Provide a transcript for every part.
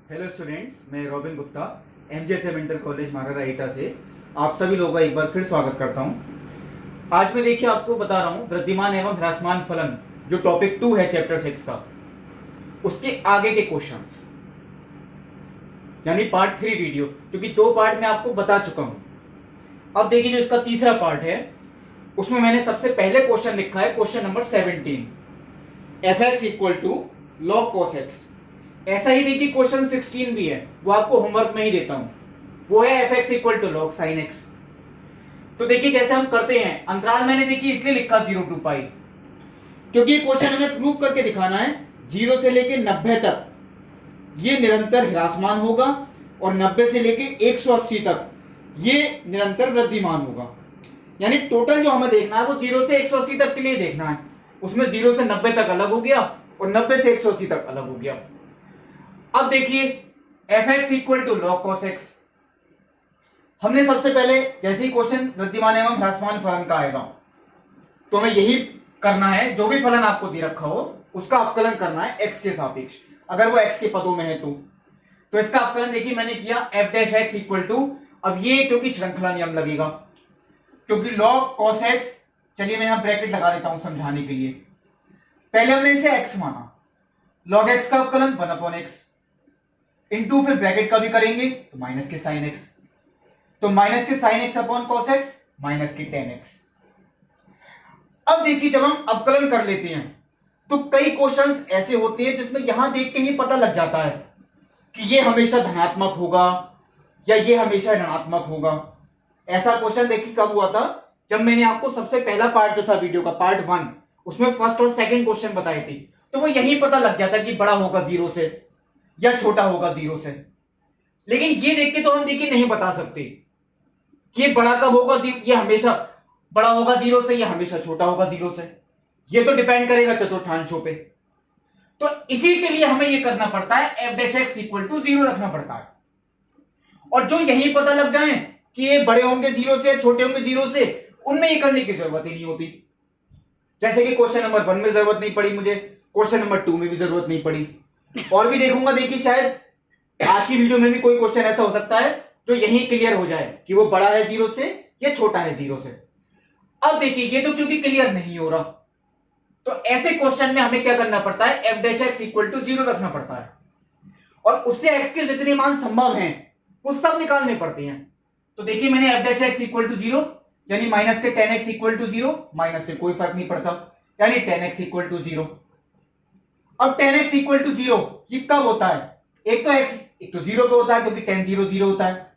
Hello students, मैं robin Gupta एमजेएचएम inter college महाराजा ईटा से आप सभी लोगों का एक बार फिर स्वागत करता हूं। आज मैं देखिए आपको बता रहा हूं वृद्धिमान एवं ह्रासमान फलन जो टॉपिक 2 है चैप्टर 6 का, उसके आगे के क्वेश्चंस यानी पार्ट 3 वीडियो, क्योंकि 2 पार्ट में आपको बता चुका हूं। अब देखिए जो इसका तीसरा पार्ट है उसमें मैंने सबसे पहले क्वेश्चन लिखा है question number 17, fx equal to log cos x। ऐसा ही देखिए क्वेश्चन 16 भी है, वो आपको होमवर्क में ही देता हूं, वो है fx equal to log sin x। तो देखिए कैसे हम करते हैं, अंतराल मैंने देखिए इसलिए लिखा 0 to पाई, क्योंकि ये क्वेश्चन हमें प्रूव करके दिखाना है 0 से लेके 90 तक ये निरंतर ह्रासमान होगा और 90 से लेके 180 तक ये निरंतर वृद्धिमान होगा। यानी टोटल जो हमें देखना है वो 0 से 180 तक के लिए देखना है, उसमें 0 से 90 तक अलग हो गया और 90 से 180 तक अलग हो गया। अब देखिए fx equal to log cos x, हमने सबसे पहले जैसे ही क्वेश्चन वृद्धिमान एवं ह्रासमान फलन का आएगा तो हमें यही करना है, जो भी फलन आपको दे रखा हो उसका अवकलन करना है x के सापेक्ष, अगर वो x के पदों में है तो इसका अवकलन देखिए मैंने किया f dash x equal to, अब ये क्योंकि श्रृंखला नियम लगेगा, क्योंकि log cos x, चलिए मैं यहां ब्रैकेट लगा देता हूं समझाने के लिए। पहले हमने इसे x माना, log x का अवकलन 1/x इंटू फिर ब्रैकेट का भी करेंगे तो माइनस के साइन x, तो माइनस के sine x upon cos x minus के tan x। अब देखिए जब हम अवकलन कर लेते हैं तो कई क्वेश्चंस ऐसे होते हैं जिसमें यहां देख के ही पता लग जाता है कि ये हमेशा धनात्मक होगा या ये हमेशा ऋणात्मक होगा। ऐसा क्वेश्चन देखिए कब हुआ था, जब मैंने आपको सबसे पहला पार्ट जो था वीडियो का पार्ट 1 उसमें फर्स्ट और सेकंड क्वेश्चन बताए थे, तो वो यही पता लग जाता कि बड़ा होगा 0 से या छोटा होगा 0 से। लेकिन ये देख के तो हम देखिए नहीं बता सकते कि ये बड़ा कब होगा, ये हमेशा बड़ा होगा 0 से या हमेशा छोटा होगा 0 से, ये तो डिपेंड करेगा चतुर्थांशों पे। तो इसी के लिए हमें ये करना पड़ता है f dash x equal to 0 रखना पड़ता है, और जो यही पता लग जाए कि ये बड़े होंगे 0 से छोटे होंगे 0 से, उनमें ये करने की जरूरत ही नहीं होती। जैसे कि क्वेश्चन नंबर 1 में जरूरत नहीं पड़ी मुझे, क्वेश्चन नंबर 2 में भी जरूरत नहीं पड़ी, और भी देखूंगा देखिए शायद आज की वीडियो में भी कोई क्वेश्चन ऐसा हो सकता है जो यही क्लियर हो जाए कि वो बड़ा है 0 से या छोटा है 0 से। अब देखिए ये तो क्योंकि क्लियर नहीं हो रहा, तो ऐसे क्वेश्चन में हमें क्या करना पड़ता है, f dash x equal to 0 रखना पड़ता है, और उससे x के जितने मान संभव हैं वो सब निकालने पड़ते हैं। तो देखिए मैंने f dash x equal to 0 यानी माइनस के tan x equal to 0, minus से कोई फर्क नहीं पड़ता यानी tan x इक्वल टू 0। अब tan x इक्वल टू 0 ये कब होता है, एक तो x एक तो 0 पे होता है क्योंकि tan 0 0 होता है,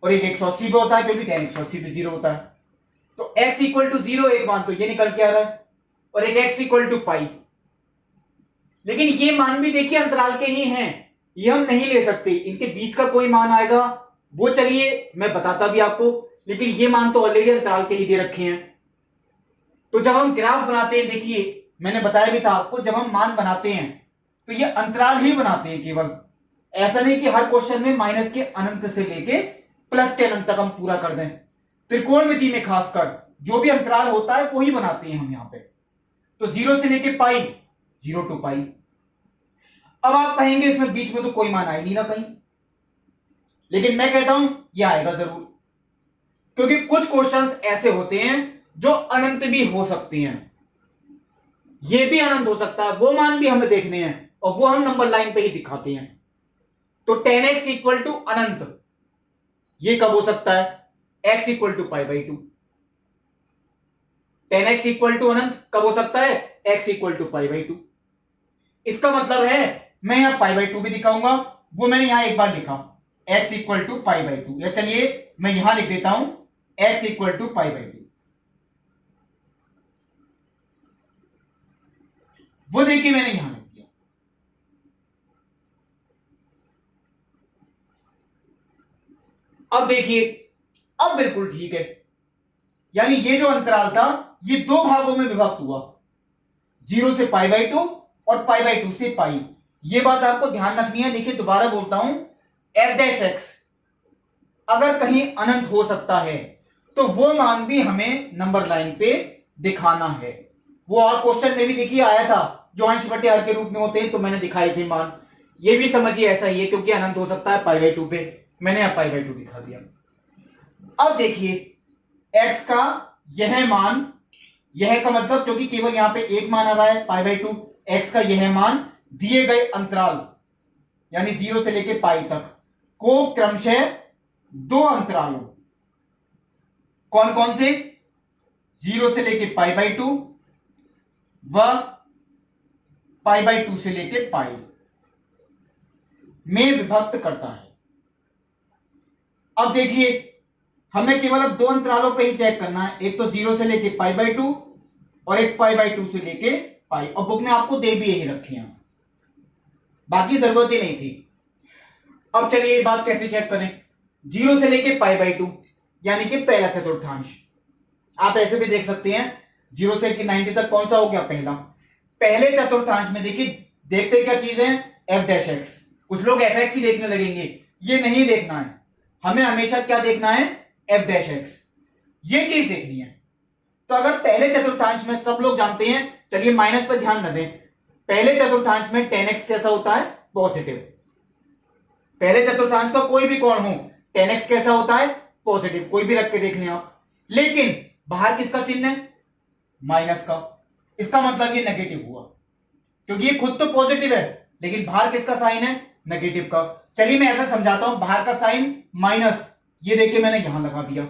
और एक 180 पे होता है क्योंकि tan 180 भी 0 होता है। तो x इक्वल टू 0 एक मान तो ये निकल के आ रहा है, और एक x इक्वल टू पाई। लेकिन ये मान भी देखिए अंतराल के ही हैं, ये हम नहीं ले सकते, इनके बीच का कोई मान आएगा वो चलिए मैं बताता भी आपको, लेकिन ये मान तो ऑलरेडी अंतराल के ही दे रखे हैं। तो जब हम ग्राफ बनाते हैं, देखिए मैंने बताया भी था आपको, जब हम मान बनाते हैं तो ये अंतराल ही बनाते हैं केवल, ऐसा नहीं कि हर क्वेश्चन में माइनस के अनंत से लेके प्लस के अनंत तक हम पूरा कर दें। त्रिकोणमिति में खासकर जो भी अंतराल होता है वही बनाते हैं हम यहां पे। तो 0 से लेके पाई, 0 टू पाई। अब आप कहेंगे इसमें बीच में तो कोई मान आए नहीं ना कहीं, लेकिन मैं कहता हूं यह आएगा जरूर, क्योंकि कुछ क्वेश्चंस ऐसे होते हैं जो अनंत भी हो सकते हैं, ये भी अनंत हो सकता है, वो मान भी हमें देखने हैं और वो हम नंबर लाइन पे ही दिखाते हैं। तो tan x इक्वल टू अनंत ये कब हो सकता है, x equal to pi by 2। tan x equal to अनंत कब हो सकता है, x equal to pi by 2। इसका मतलब है मैं यहां पाई बाई 2 भी दिखाऊंगा, वो मैंने यहां एक बार लिखा x equal to pi by 2, या चलिए मैं यहां लिख देता हूं x equal to pi by 2। वो देखिए मैंने यहां लिख दिया। अब देखिए अब बिल्कुल ठीक है, यानी ये जो अंतराल था ये 2 भागों में विभक्त हुआ, 0 से पाई बाई 2 और पाई बाई 2 से पाई। ये बात आपको ध्यान रखनी है। देखिए दोबारा बोलता हूं, f डैश x अगर कहीं अनंत हो सकता है तो वो मान भी हमें नंबर लाइन पे दिखाना है। वो और क्वेश्चन में भी देखिए आया था जो अंश बटे हर के रूप में होते हैं, तो मैंने दिखाए थे मान, ये भी समझिए ऐसा ही है, क्योंकि अनंत हो सकता है π/2 पे, मैंने यहाँ π/2 दिखा दिया। अब देखिए x का यह मान, यह का मतलब क्योंकि केवल यहां पे एक मान आ रहा है π/2, x का यह मान दिए गए अंतराल यानी 0 से लेके पाई तक को क्रमशः दो अंतरालों, कौन कौन से, 0 से लेके π/2 व π/2 से लेके पाई में विभक्त करता है। अब देखिए हमें केवल अब दो अंतरालों पे ही चेक करना है, एक तो 0 से लेके π/2 और एक π/2 से लेके पाई, और बुक ने आपको दे भी यही रखी है, बाकी जरूरत ही नहीं थी। अब चलिए ये बात कैसे चेक करें, 0 से लेके π/2 यानी कि पहला चतुर्थांश, आप ऐसे भी देख सकते हैं 0 से 90 तक कौन सा हो गया पहला, पहले चतुर्थांश में देखिए देखते क्या चीज है f'(x), कुछ लोग fx ही देखने लगेंगे, ये नहीं देखना है, हमें हमेशा क्या देखना है f'(x), ये चीज देखनी है। तो अगर पहले चतुर्थांश में सब लोग जानते हैं, चलिए माइनस पर ध्यान न दें, पहले चतुर्थांश में tan x कैसा होता है पॉजिटिव, पहले चतुर्थांश का कोई भी कोण हो tan x कैसा होता है पॉजिटिव, कोई भी रख के देख लें आप, लेकिन बाहर किसका चिन्ह है माइनस का, इसका मतलब ये नेगेटिव हुआ, क्योंकि ये खुद तो पॉजिटिव है लेकिन बाहर किसका साइन है नेगेटिव का। चलिए मैं ऐसा समझाता हूं, बाहर का साइन माइनस, ये देखिए मैंने यहां लगा दिया,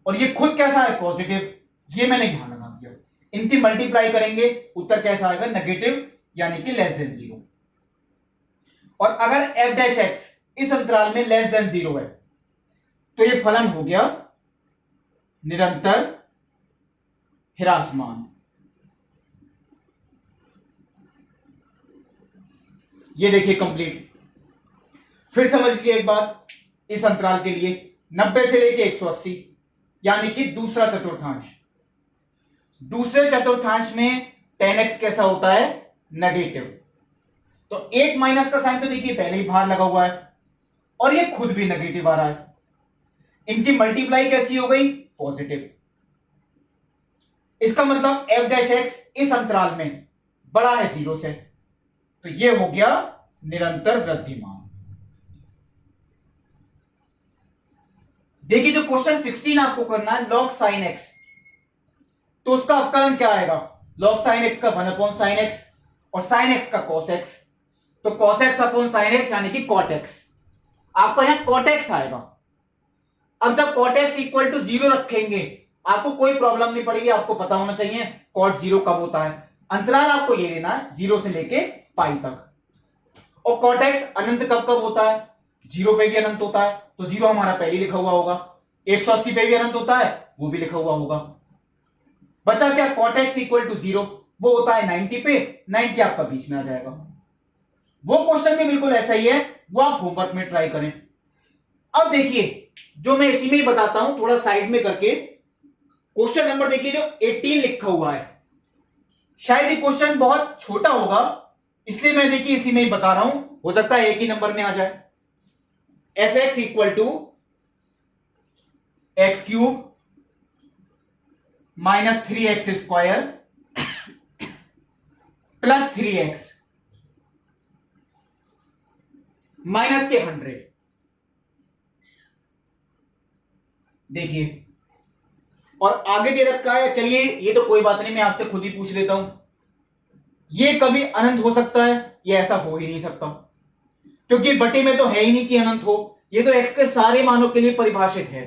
और ये खुद कैसा है पॉजिटिव, ये मैंने यहां लगा दिया, इनकी मल्टीप्लाई करेंगे उत्तर कैसा आएगा नेगेटिव यानी कि <0। और अगर f'(x) इस अंतराल में <0 है तो ये फलन हो गया निरंतर ह्रासमान। ये देखिए कंप्लीट। फिर समझ लीजिए एक बात, इस अंतराल के लिए 90 से लेके 180 यानी कि दूसरा चतुर्थांश, दूसरे चतुर्थांश में tan x कैसा होता है नेगेटिव, तो एक माइनस का साइन तो देखिए पहले ही बाहर लगा हुआ है और ये खुद भी नेगेटिव आ रहा है, इनकी मल्टीप्लाई कैसी हो गई पॉजिटिव, इसका मतलब f'(x) इस अंतराल में बड़ा है 0 से, तो ये हो गया निरंतर वृद्धिमान। देखिए जो क्वेश्चन 16 आपको करना है log sin x, तो उसका अवकलन क्या आएगा, log sin x का 1/sin x और sin x का cos x, तो cos x/sin x यानी कि cot x, आपका यहां cot x आएगा। अब जब cot x इक्वल टू 0 रखेंगे आपको कोई प्रॉब्लम नहीं पड़ेगी, आपको पता होना चाहिए cot 0 कब होता है, अंतराल आपको ये लेना है 0 से लेके पाई तक, और cot x अनंत कब कब होता है, 0 पे भी अनंत होता है, तो 0 हमारा पहले लिखा हुआ होगा, 180 पे भी अनंत होता है वो भी लिखा हुआ होगा, बचा क्या cot x इक्वल टू 0, वो होता है 90 पे, 90 आपका बीच में आ जाएगा। वो क्वेश्चन भी बिल्कुल ऐसा ही है, वो आप होमवर्क में ट्राई करें। अब देखिए जो मैं इसी में ही बताता हूं थोड़ा साइड में करके, क्वेश्चन नंबर देखिए जो 18 लिखा हुआ है, शायद ये क्वेश्चन बहुत छोटा होगा इसलिए मैं देखिए इसी में ही बता रहा हूं, हो सकता है एक ही नंबर में आ जाए। f(x) equal to x³ minus 3x² plus 3x minus के 100। देखिए और आगे दे रखा है, चलिए ये तो कोई बात नहीं, मैं आपसे खुद ही पूछ लेता हूं, ये कभी अनंत हो सकता है, ये ऐसा हो ही नहीं सकता क्योंकि बटे में तो है ही नहीं कि अनंत हो, ये तो x के सारे मानों के लिए परिभाषित है,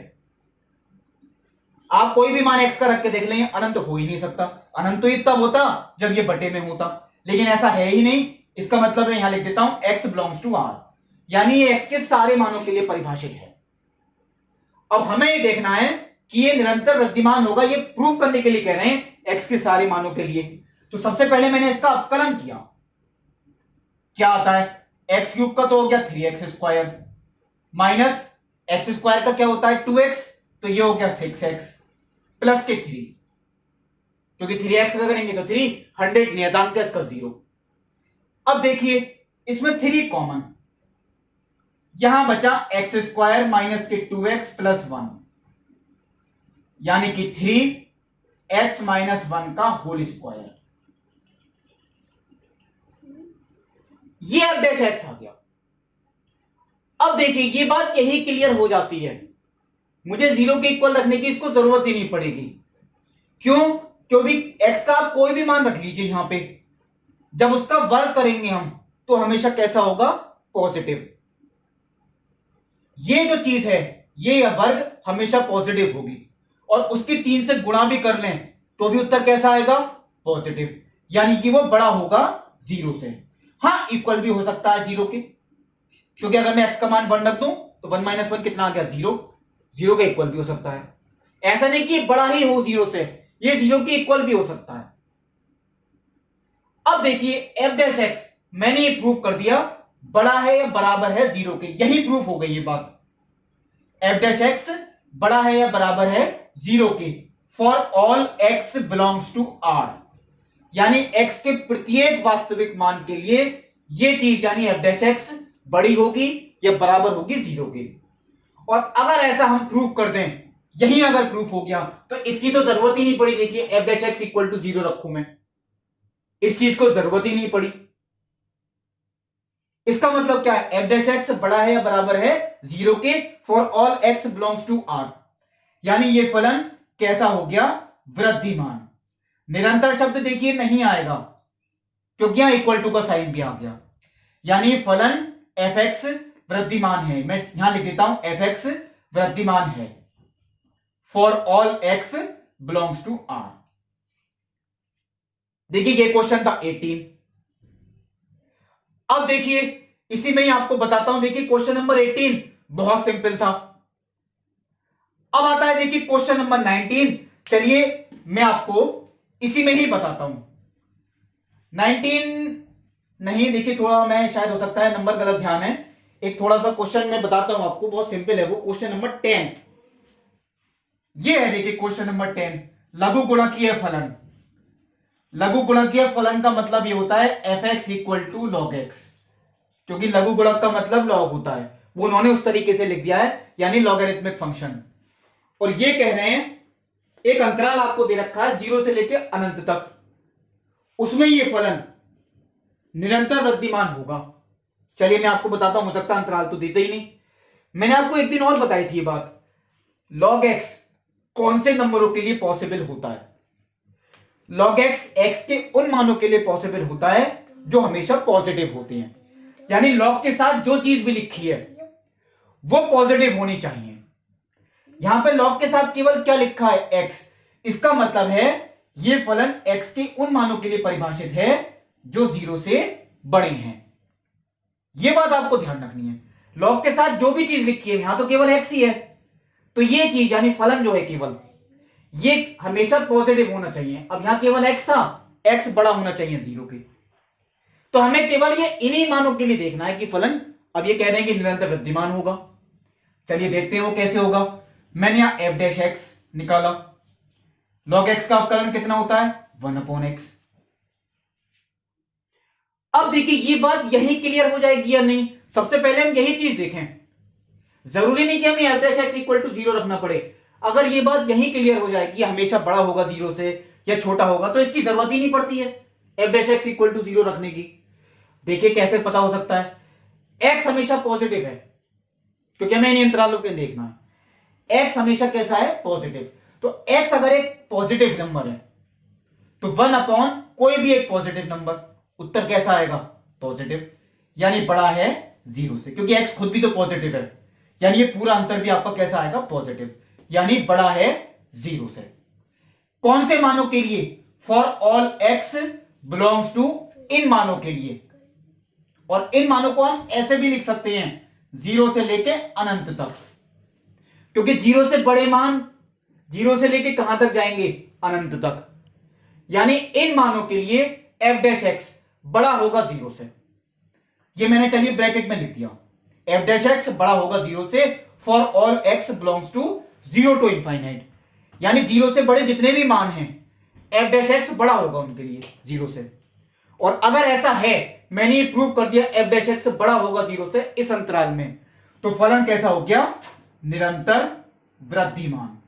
आप कोई भी मान x का रख के देख लेंगे अनंत हो ही नहीं सकता, अनंत तो ये तब होता जब ये बटे में होता, लेकिन ऐसा है ही नहीं, इसका मतलब मैं यहां लिख देता हूं x बिलोंग्स टू r, यानी ये x के सारे मानों के लिए परिभाषित है। अब हमें ये देखना है कि ये निरंतर वृद्धिमान होगा, ये प्रूव करने के लिए कह रहे हैं x के सारे मानों के लिए, तो सबसे पहले मैंने इसका अवकलन किया, क्या आता है x³ का तो हो गया 3x² माइनस x² का क्या होता है 2x, तो ये हो गया 6x प्लस के 3, क्योंकि 3x का करेंगे तो 3, 100 नियतांक है इसका 0। अब देखिए इसमें 3 कॉमन, यहां बचा x² माइनस के 2x प्लस 1 यानी कि 3x माइनस 1 का होल स्क्वायर, ये f'(x) आ गया। अब देखिए ये बात यही क्लियर हो जाती है, मुझे जीरो के इक्वल रखने की इसको जरूरत ही नहीं पड़ेगी। क्यों? क्योंकि एक्स का आप कोई भी मान रख लीजिए यहां पे, जब उसका वर्ग करेंगे हम तो हमेशा कैसा होगा? पॉजिटिव। ये जो चीज है ये वर्ग हमेशा पॉजिटिव होगी, और उसकी 3 से गुणा भी कर लें तो भी उत्तर कैसा आएगा? पॉजिटिव, यानी कि वो बड़ा होगा जीरो से। हाँ, इक्वल भी हो सकता है जीरो के, क्योंकि अगर मैं एक्स का मान 1 रख दूं तो 1 - 1 कितना आ गया? जीरो। जीरो के इक्वल भी हो सकता है, ऐसा नहीं कि बड़ा ही हो जीरो से, ये जीरो के इक्वल भी हो सकता है। अब देखिए एफ डैश एक्स मैंने ये प्रूव कर दिया बड़ा है या बराबर है जीरो के, यही प्रूफ हो गई ये बात। एफ डैश एक्स बड़ा है या बराबर है जीरो के for all x belongs to R, यानी एक्स के प्रत्येक वास्तविक मान के लिए ये चीज यानी एफ डैश एक्स बड़ी होगी या बराबर होगी जीरो के। और अगर ऐसा हम प्रूफ कर दें, यही अगर प्रूफ हो गया तो इसकी तो जरूरत ही नहीं पड़ी। देखिए f dash x equal to zero रखूं मैं, इस चीज को जरूरत ही नहीं पड़ी। इसका मतलब क्या है? एफ डैश एक्स बड़ा है या बराबर है जीरो के for all x belongs to R, यानी ये फलन कैसा हो गया? वृद्धिमान। निरंतर शब्द देखिए नहीं आएगा क्योंकि यहां इक्वल टू का साइन भी आ गया, यानी फलन एफ एक्स वृद्धिमान है। मैं यहां लिख देता हूं एफ एक्स वृद्धिमान है for all x belongs to R. देखिए ये क्वेश्चन था 18। अब देखिए इसी में ही आपको बताता हूं, देखिए क्वेश्चन नंबर 18 बहुत सिंपल था। अब आता है देखिए क्वेश्चन नंबर 19। चलिए मैं आपको इसी में ही बताता हूं। 19 नहीं, देखिए थोड़ा मैं शायद हो सकता है नंबर गलत ध्यान है, एक थोड़ा सा क्वेश्चन मैं बताता हूं आपको, बहुत सिंपल है वो। क्वेश्चन नंबर 10 ये है, देखिए क्वेश्चन नंबर 10 लघु गुणकीय फलन। लघु गुणकीय फलन का मतलब ये होता है f x equal to log x, क्योंकि लघु गुणक का मतलब लॉग होता है, वो उन्होंने उस तरीके से लिख दिया है, यानी लॉगरिथमिक फंक्शन। और ये कह रहे हैं एक अंतराल आपको दे रखा है 0 से लेकर अनंत तक, उसमें ये फलन निरंतर वृद्धिमान होगा। चलिए मैं आपको बताता हूं, हो सकता अंतराल तो देते ही नहीं। मैंने आपको एक दिन और बताई थी ये बात, लॉग एक्स कौन से नंबरों के लिए पॉसिबल होता है? लॉग एक्स एक्स के उन मानों के लिए पॉसिबल होता है जो हमेशा पॉजिटिव होते हैं, यानी लॉग के साथ जो चीज भी लिखी है वो पॉजिटिव होनी चाहिए। यहां पे लॉग के साथ केवल क्या लिखा है? एक्स। इसका मतलब है ये फलन एक्स के उन मानों के लिए परिभाषित है जो 0 से बड़े हैं। यह बात आपको ध्यान रखनी है, लॉग के साथ जो भी चीज लिखी है यहां तो केवल एक्स ही है, तो ये चीज यानी फलन जो है केवल ये हमेशा पॉजिटिव होना चाहिए। अब यहां केवल एक्स था, एक्स बड़ा होना चाहिए 0 के, तो हमें केवल ये इन्हीं मानों के लिए देखना है कि फलन, अब ये कह रहे हैं कि निरंतर वृद्धिमान होगा। चलिए देखते हैं वो कैसे होगा। मैंने यहां एफ डैश एक्स निकाला, लॉग एक्स का अवकलन कितना होता है? 1/x। अब देखिए ये बात यही क्लियर हो जाएगी या नहीं, सबसे पहले हम यही चीज देखें। जरूरी नहीं कि हमें f dash x equal to 0 रखना पड़े, अगर ये बात यही क्लियर हो जाएगी हमेशा बड़ा होगा 0 से या छोटा होगा तो इसकी जरूरत ही नहीं पड़ती है f dash x equal to 0 रखने की। देखिए कैसे पता हो सकता है? एक्स हमेशा पॉजिटिव है, क्योंकि हमें इन अंतरालों पे देखना है। एक्स हमेशा कैसा है? पॉजिटिव। तो एक्स अगर एक पॉजिटिव नंबर है तो 1 कोई भी एक पॉजिटिव नंबर, उत्तर कैसा आएगा? पॉजिटिव, यानी बड़ा है 0 से, क्योंकि एक्स खुद भी तो पॉजिटिव है, यानी ये पूरा आंसर भी आपका कैसा आएगा? पॉजिटिव, यानी बड़ा है 0 से। कौन से मानों के लिए? For all x belongs to, इन मानों के लिए। और इन मानों को हम ऐसे भी लिख सकते हैं 0 से लेके अनंत तक, क्योंकि 0 से बड़े मान 0 से लेके कहां तक जाएंगे? अनंत तक, यानी इन मानों के लिए एफ डैश एक्स बड़ा होगा 0 से। ये मैंने चलिए ब्रैकेट में लिख दिया, एफ डैश एक्स बड़ा होगा 0 से for all x belongs to 0 to infinite, यानी 0 से बड़े जितने भी मान हैं एफ डैश एक्स बड़ा होगा उनके लिए 0 से। और अगर ऐसा है, मैंने ये प्रूव कर दिया एफ डैश एक्स बड़ा होगा 0 से इस अंतराल में, तो फलन कैसा हो गया? निरंतर वृद्धिमान।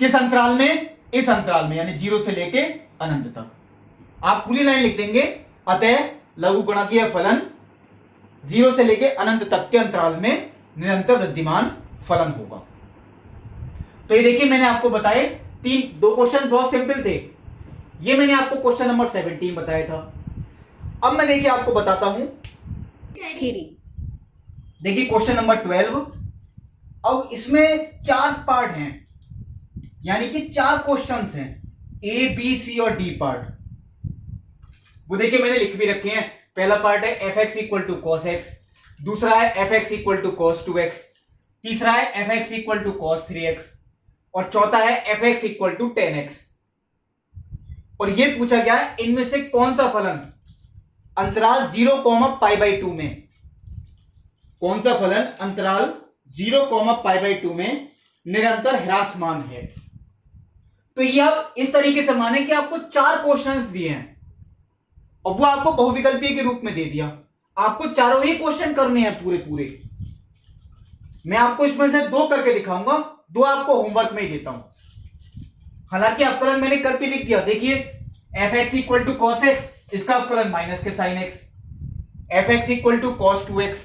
किस अंतराल में? इस अंतराल में, यानी 0 से लेके अनंत तक। आप पूरी लाइन लिख देंगे, अतः लघु गुणकीय फलन 0 से लेके अनंत तक के अंतराल में निरंतर वृद्धिमान फलन होगा। तो ये देखिए मैंने आपको बताए दो क्वेश्चन बहुत सिंपल थे। ये मैंने आपको क्वेश्चन नंबर 17 बताया था। अब मैं देखिए आपको बताता हूं देखिए क्वेश्चन नंबर 12। अब इसमें 4 पार्ट हैं, यानी कि 4 क्वेश्चंस हैं, ए बी सी और डी पार्ट। वो देखिए मैंने लिख भी रखे हैं। पहला पार्ट है f x equal to cos x, दूसरा है f x equal to cos 2x, तीसरा है f x equal to cos 3x और चौथा है f x equal to 10x। और ये पूछा गया है इनमें से कौन सा फलन अंतराल 0, π/2 में, कौन सा फलन अंतराल 0, π/2 में निरंतर ह्रासमान है। तो ये आप इस तरीके से माने कि आपको 4 क्वेश्चंस दिए हैं और वो आपको बहुविकल्पीय के रूप में दे दिया। आपको चारों ही क्वेश्चन करने हैं पूरे पूरे। मैं आपको इसमें से 2 करके दिखाऊंगा, 2 आपको होमवर्क में ही देता हूं। हालांकि अवकलन मैंने करके लिख दिया। देखिए f x equal to cos x, इसका अवकलन माइनस के sine x, f x equal to cos 2x,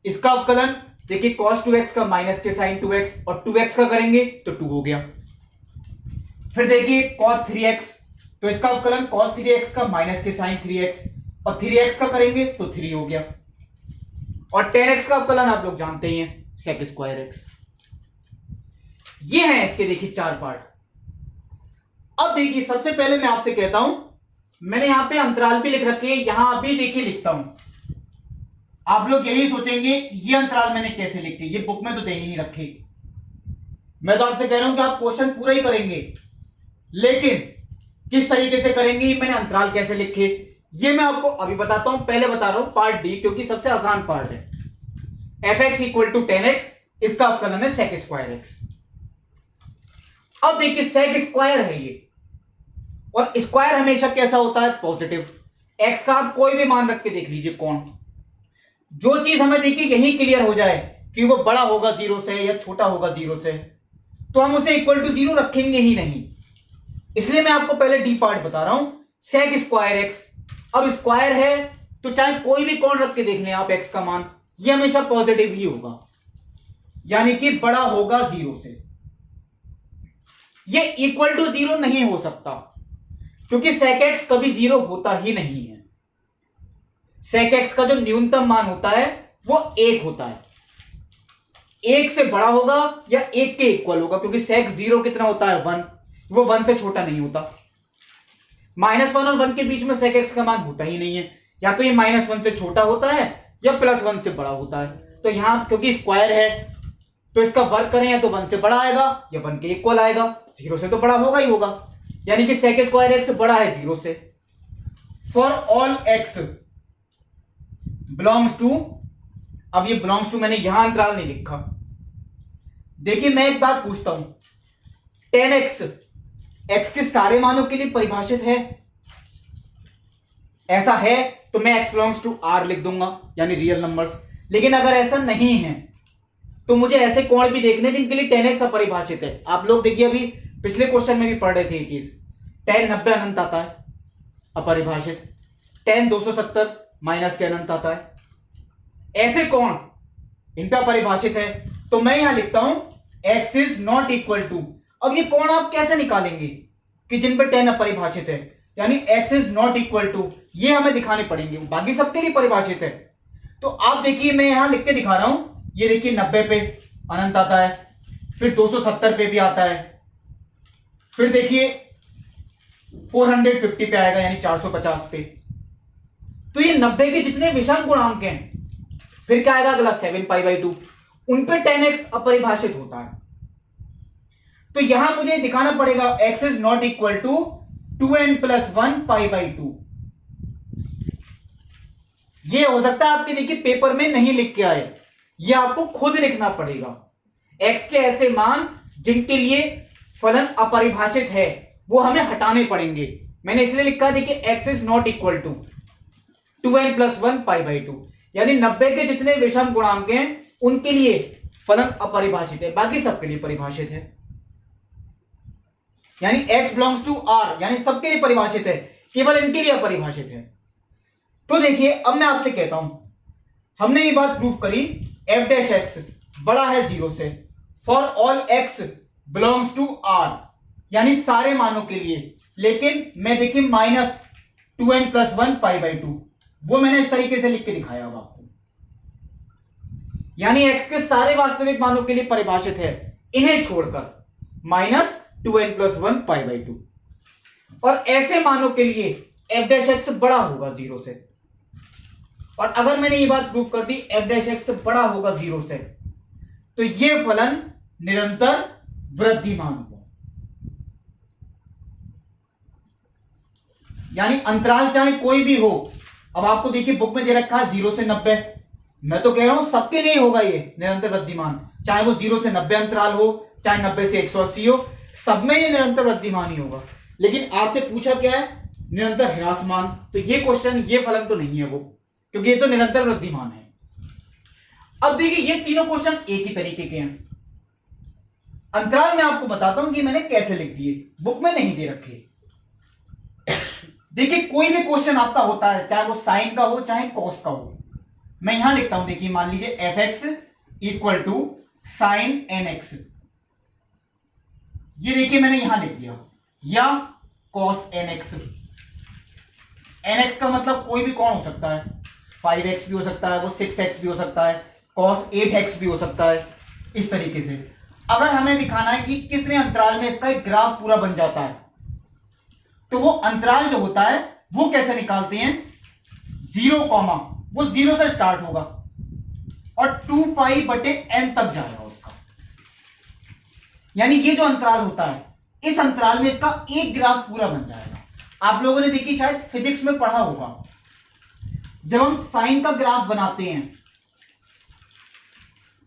इसका अवकलन देखिए cos 2x का माइनस के साइन 2x और 2x का करेंगे तो 2 हो गया। फिर देखिए cos 3x, तो इसका अवकलन cos 3x का माइनस के साइन 3x और 3x का करेंगे तो 3 हो गया। और 10x का अवकलन आप लोग जानते ही हैं sec स्क्वायर x। ये है इसके देखिए 4 पार्ट। अब देखिए सबसे पहले मैं आपसे कहता हूं, मैंने यहां पे अंतराल भी लिख रखे हैं, यहां अभी देखिए लिखता हूं। आप लोग यही सोचेंगे ये अंतराल मैंने कैसे लिखे, ये बुक में तो दे ही नहीं रखे। मैं तो आपसे कह रहा हूं कि आप क्वेश्चन पूरा ही करेंगे, लेकिन किस तरीके से करेंगे, मैंने अंतराल कैसे लिखे ये मैं आपको अभी बताता हूं। पहले बता रहा हूं पार्ट डी, क्योंकि सबसे आसान पार्ट है। F x equal to 10x, इसका अवकलन है सेक स्क्वायर एक्स। अब देखिए सेक स्क्वायर है ये, और स्क्वायर हमेशा कैसा होता है, पॉजिटिव। एक्स का आप कोई भी मान रख के देख लीजिए कौन, जो चीज हमें देखिए यही क्लियर हो जाए कि वो बड़ा होगा 0 से या छोटा होगा 0 से, तो हम उसे इक्वल टू 0 रखेंगे ही नहीं। इसलिए मैं आपको पहले डी पार्ट बता रहा हूं, सेक स्क्वायर एक्स। अब स्क्वायर है तो चाहे कोई भी कौन रख के देख लें आप, एक्स का मान ये हमेशा पॉजिटिव ही होगा, यानी कि बड़ा होगा 0 से। ये इक्वल टू 0 नहीं हो सकता, क्योंकि सेक एक्स कभी 0 होता ही नहीं है। सेक एक्स का जो न्यूनतम मान होता है वो 1 होता है। 1 से बड़ा होगा या 1 के इक्वल होगा, क्योंकि सेक 0 कितना होता है, 1, वो 1 से छोटा नहीं होता। -1 और 1 के बीच में सेक एक्स का मान होता ही नहीं है, या तो ये -1 से छोटा होता है या +1 से बड़ा होता है। तो यहां क्योंकि स्क्वायर है तो इसका वर्ग करें या तो 1 से बड़ा आएगा या 1 के इक्वल आएगा, 0 से तो बड़ा होगा ही होगा, यानी कि सेक स्क्वायर एक्स बड़ा है 0 से। For all x belongs to, अब ये बिलोंग्स टू मैंने यहां अंतराल नहीं लिखा। देखिए मैं एक बात पूछता हूं, 10x x के सारे मानों के लिए परिभाषित है? ऐसा है तो मैं x बिलोंग्स टू r लिख दूंगा, यानी रियल नंबर्स। लेकिन अगर ऐसा नहीं है तो मुझे ऐसे कोण भी देखने जिनके लिए 10x अपरिभाषित है। आप लोग देखिए अभी पिछले क्वेश्चन में भी पढ़ रहे थे ये चीज, tan 90 अनंत आता है अपरिभाषित, tan 270 माइनस के अनंत आता है। ऐसे कोण इन पे अपरिभाषित है, तो मैं यहां लिखता हूं x is not equal to. अब ये कोण आप कैसे निकालेंगे कि जिन पे tan अपरिभाषित है, यानी x is not equal to, ये हमें दिखाने पड़ेंगे, बाकी सबके लिए परिभाषित है। तो आप देखिए मैं यहां लिख के दिखा रहा हूं, ये देखिए 90 पे अनंत आता है, फिर 270 पे भी आता है, फिर देखिए 450 पे आएगा, यानी 450 पे। तो ये 90 के जितने विषम गुणांक हैं, फिर क्या आएगा अगला 7π/2, उन पे 10x अपरिभाषित होता है। तो यहां मुझे दिखाना पड़ेगा x is not equal to 2n + 1 π/2। ये हो सकता है आपके देखिए पेपर में नहीं लिख के आए, ये आपको खुद लिखना पड़ेगा। x के ऐसे मान जिनके लिए फलन अपरिभाषित है वो हमें हटाने पड़ेंगे। मैंने इसलिए लिखा है देखिए x is not equal to 2n + 1 π/2, यानी 90 के जितने विषम गुणांक हैं उनके लिए फलन अपरिभाषित है, बाकी सबके लिए परिभाषित है। यानी x बिलोंग्स टू r, यानी सबके लिए परिभाषित है, केवल इनके लिए अपरिभाषित है। तो देखिए अब मैं आपसे कहता हूं, हमने ये बात प्रूव करी एफ डैश एक्स बड़ा है 0 से for all x belongs to R, यानी सारे मानों के लिए। लेकिन मैं देखिए -2n+1π/2 वो मैंने इस तरीके से लिख के दिखाया होगा आपको, यानी x के सारे वास्तविक मानों के लिए परिभाषित है, इन्हें छोड़कर -2n+1π/2। और ऐसे मानों के लिए f डैश एक्स बड़ा होगा 0 से। और अगर मैंने ये बात प्रूव कर दी f डैश एक्स बड़ा होगा 0 से, तो ये फलन निरंतर वृद्धिमान होगा, यानी अंतराल चाहे कोई भी हो। अब आपको देखिए बुक में दे रखा है 0 से 90, मैं तो कह रहा हूं सबके लिए होगा ये निरंतर वृद्धिमान, चाहे वो 0 से 90 अंतराल हो, चाहे 90 से 180 हो, सब में ये निरंतर वृद्धिमान ही होगा। लेकिन आपसे पूछा क्या है, निरंतर ह्रासमान, तो ये क्वेश्चन, ये फलन तो नहीं है वो, क्योंकि ये तो निरंतर वृद्धिमान है। अब देखिए ये तीनों क्वेश्चन एक ही तरीके के हैं। अंतराल मैं आपको बताता हूं कि मैंने कैसे लिख दिए, बुक में नहीं दे रखे। देखिए कोई भी क्वेश्चन आपका होता है, चाहे वो साइन का हो चाहे कॉस का हो, मैं यहां लिखता हूं, देखिए मान लीजिए f x equal to sine n x, ये देखिए मैंने यहां लिख दिया, या cos n x. N x का मतलब कोई भी कौन हो सकता है, 5x भी हो सकता है, वो 6x भी हो सकता है, कॉस 8x भी हो सकता है। इस तरीके से अगर हमें दिखाना है कि कितने अंतराल में इसका एक ग्राफ पूरा बन जाता है, तो वो अंतराल जो होता है वो कैसे निकालते हैं, 0, वो 0 से स्टार्ट होगा और 2π/n तक जाएगा उसका, यानी ये जो अंतराल होता है, इस अंतराल में इसका एक ग्राफ पूरा बन जाएगा। आप लोगों ने देखी शायद फिजिक्स में पढ़ा होगा, जब हम साइन का ग्राफ बनाते हैं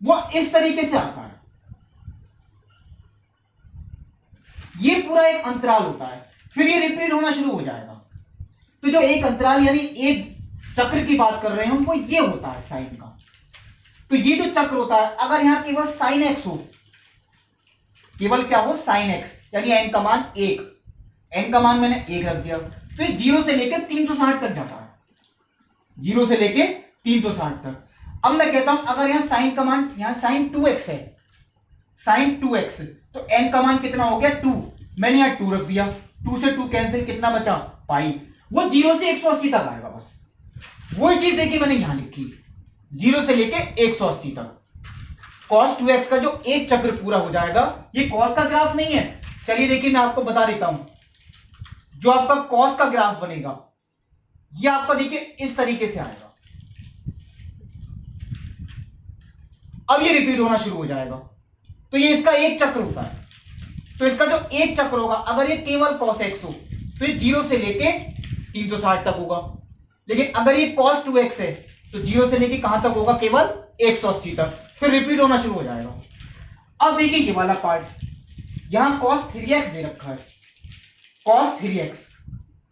वो इस तरीके से आता है, ये पूरा एक अंतराल होता है, फिर ये रिपीट होना शुरू हो जाएगा। तो जो एक अंतराल यानी एक चक्र की बात कर रहे हैं वो ये होता है साइन का। तो ये जो चक्र होता है, अगर यहां केवल साइन एक्स हो, केवल क्या हो, साइन एक्स, यानी एन का मान 1, एन का मान मैंने 1 रख दिया, तो ये 0 से लेकर 360 तक जाता है, 0 से लेके 360 तक। अब मैं कहता हूं अगर यहां साइन का मान, यहां साइन 2x है, साइन 2x, तो n का मान कितना हो गया 2, मैंने यहां 2 रख दिया, 2 से 2 कैंसिल, कितना बचा पाई, वो 0 से 180 तक आएगा बस। वही चीज देखिए मैंने यहां लिखी, 0 से लेके 180 तक। cos 2x का जो एक चक्र पूरा हो जाएगा, ये cos का ग्राफ नहीं है। चलिए देखिए मैं आपको बता देता हूं, जो आपका cos का ग्राफ बनेगा ये आपका देखिए इस तरीके से आएगा, अब ये रिपीट होना शुरू हो जाएगा। तो ये इसका एक चक्र होता है, तो इसका जो एक चक्र होगा, अगर ये केवल cos x हो तो ये 0 से लेके 360 तक होगा, लेकिन अगर ये cos 2x है तो 0 से लेके कहां तक होगा, केवल 180 तक, फिर रिपीट होना शुरू हो जाएगा। अब देखिए ये वाला पार्ट, यहां cos 3x दे रखा है, cos 3x,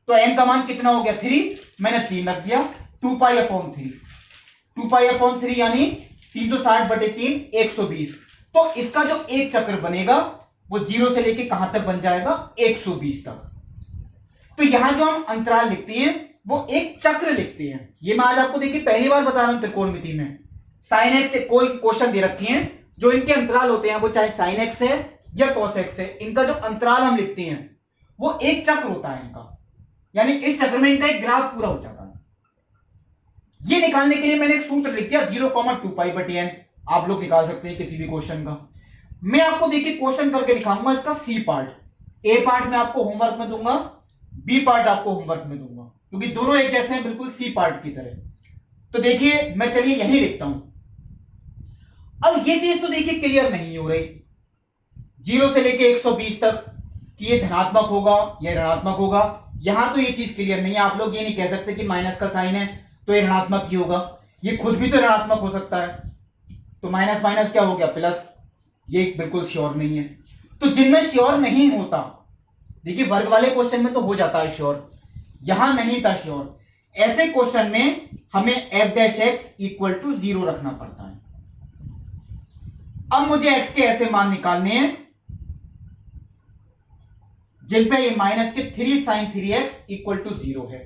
तो n का मान कितना हो गया 3, मैंने 3 रख दिया, 2π/3, 2π/3 यानी 360/3 120। तो इसका जो एक चक्र बनेगा वो 0 से लेके कहां तक बन जाएगा, 120 तक। तो यहां जो हम अंतराल लिखते हैं वो एक चक्र लिखते हैं। ये मैं आज आपको देखिए पहली बार बता रहा हूं त्रिकोणमिति में। साइन एक्स से कोई क्वेश्चन दे रखे हैं, जो इनके अंतराल होते हैं वो चाहे साइन एक्स है या कॉस एक्स है, इनका जो अंतराल हम लिखते हैं वो एक चक्र होता है इनका, यानी इस चक्र में इनका एक ग्राफ पूरा हो जाता है। ये निकालने के लिए मैंने एक सूत्र लिख दिया 0,2π/n, आप लोग निकाल सकते हैं किसी भी क्वेश्चन का। मैं आपको देखिए क्वेश्चन करके दिखाऊंगा इसका सी पार्ट, ए पार्ट मैं आपको होमवर्क में दूंगा, बी पार्ट आपको होमवर्क में दूंगा, क्योंकि दोनों एक जैसे हैं बिल्कुल सी पार्ट की तरह। तो देखिए मैं चलिए यही लिखता हूं। अब ये चीज तो देखिए क्लियर नहीं हो रही 0 से लेके 120 तक कि ये धनात्मक होगा या ऋणात्मक होगा, यहां तो ये चीज क्लियर नहीं है। आप लोग ये नहीं कह सकते कि माइनस का साइन है तो ये ऋणात्मक ही होगा, ये खुद भी तो ऋणात्मक हो सकता है, तो माइनस माइनस क्या हो गया प्लस, ये बिल्कुल श्योर नहीं है। तो जिनमें श्योर नहीं होता, देखिए वर्ग वाले क्वेश्चन में तो हो जाता है श्योर, यहां नहीं था श्योर, ऐसे क्वेश्चन में हमें f'(x) = 0 रखना पड़ता है। अब मुझे x के ऐसे मान निकालने हैं जिन पे ये -3 sin 3x = 0 है।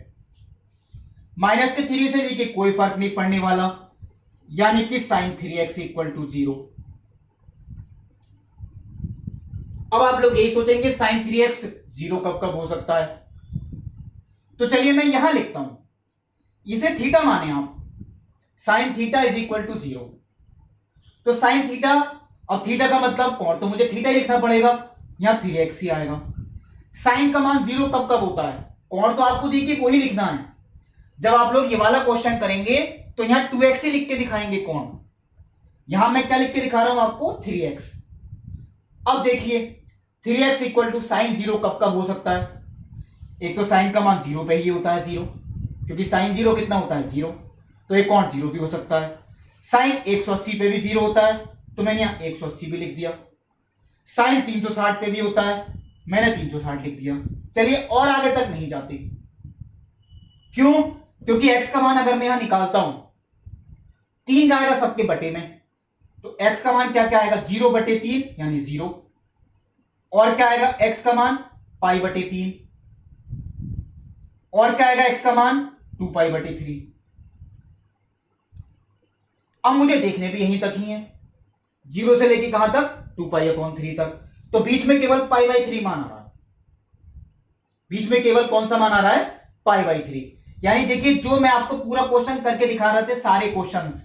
माइनस के 3 से लेके कोई फर्क नहीं पड़ने वाला, यानी कि साइन 3x इक्वल टू 0। अब आप लोग यही सोचेंगे साइन 3x 0 कब कब हो सकता है, तो चलिए मैं यहां लिखता हूं, इसे थीटा माने आप, sine theta is equal to 0। तो साइन थीटा, अब थीटा का मतलब कोण, तो मुझे थीटा ही लिखना पड़ेगा, यहां 3x ही आएगा। साइन का मान 0 कब कब होता है, कोण तो आपको देखिए वही लिखना है। जब आप लोग ये वाला क्वेश्चन करेंगे तो यहां 2x ही लिख के दिखाएंगे कोण, यहां मैं क्या लिख के दिखा रहा हूं आपको, 3x। अब देखिए 3x इक्वल टू साइन 0 कब कब हो सकता है, एक तो साइन का मान 0 पे ही होता है 0, क्योंकि साइन 0 कितना होता है 0, तो एक कोण 0 भी हो सकता है। साइन 180 पे भी 0 होता है, तो मैंने यहां 180 भी लिख दिया। साइन 360 पे भी होता है, मैंने 360 लिख दिया। चलिए और आगे तक नहीं जाते, क्यों, क्योंकि x का मान अगर मैं यहां निकालता हूं, 3 जाएगा सबके बटे में, तो x का मान क्या क्या आएगा, 0 बटे 3 यानी 0, और क्या आएगा x का मान पाई बटे 3, और क्या आएगा x का मान 2 पाई बटे 3। अब मुझे देखने भी यहीं तक ही है, 0 से लेके कहां तक, 2 पाई अपॉन 3 तक, तो बीच में केवल पाई बाई 3 मान आ रहा है, बीच में केवल कौन सा मान आ रहा है, पाई बाई 3। यानी देखिए जो मैं आपको पूरा क्वेश्चन करके दिखा रहे थे, सारे क्वेश्चंस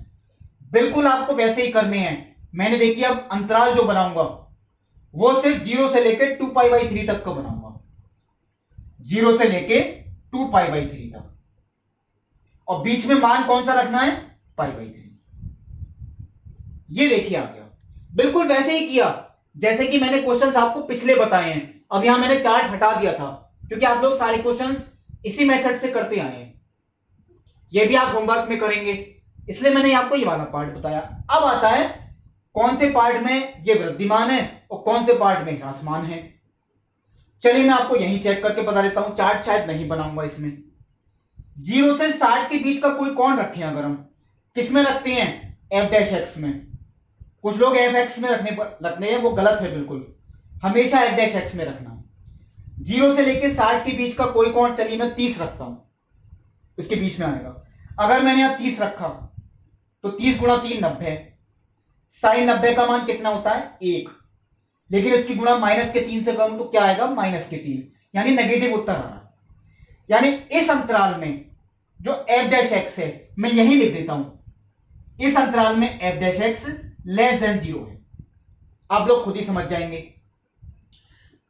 बिल्कुल आपको वैसे ही करने हैं। मैंने देखिए अब अंतराल जो बनाऊंगा वो सिर्फ 0 से लेके 2 पाई बाई 3 तक का बनाऊंगा, 0 से लेके 2 पाई बाई 3 तक, और बीच में मान कौन सा रखना है, पाई बाई 3। ये देखिए आ गया, बिल्कुल वैसे ही किया जैसे कि मैंने क्वेश्चंस आपको पिछले बताए हैं। अब यहां मैंने चार्ट हटा दिया था, क्योंकि आप लोग सारे क्वेश्चंस इसी मेथड से करते आए हैं, ये भी आप होमवर्क में करेंगे, इसलिए मैंने आपको ये वाला पार्ट बताया। अब आता है कौन से पार्ट में ये वृद्धिमान है और कौन से पार्ट में ह्रासमान है। चलिए मैं आपको यहीं चेक करके बता देता हूं, चार्ट शायद नहीं बनाऊंगा इसमें। 0 से 60 के बीच का कोई कोण रखें, अगर हम किस में रखते हैं, एफ डैश एक्स में। कुछ लोग एफ एक्स में रखने हैं, वो गलत है बिल्कुल, हमेशा एफ डैश एक्स में रखना। 0 से लेके 60 के बीच का कोई कोण, चलिए मैं 30 रखता हूं, उसके बीच में आएगा। अगर मैंने यहां 30 रखा तो 30 गुणा 3 90, साइन 90 का मान कितना होता है 1, लेकिन इसकी गुणा माइनस के 3 से कम, तो क्या आएगा माइनस के 3, यानी नेगेटिव उत्तर आ रहा है। यानी इस अंतराल में जो एफ डैश एक्स है, मैं यही लिख देता हूं, इस अंतराल में F dash x less than 0 है, आप लोग खुद ही समझ जाएंगे।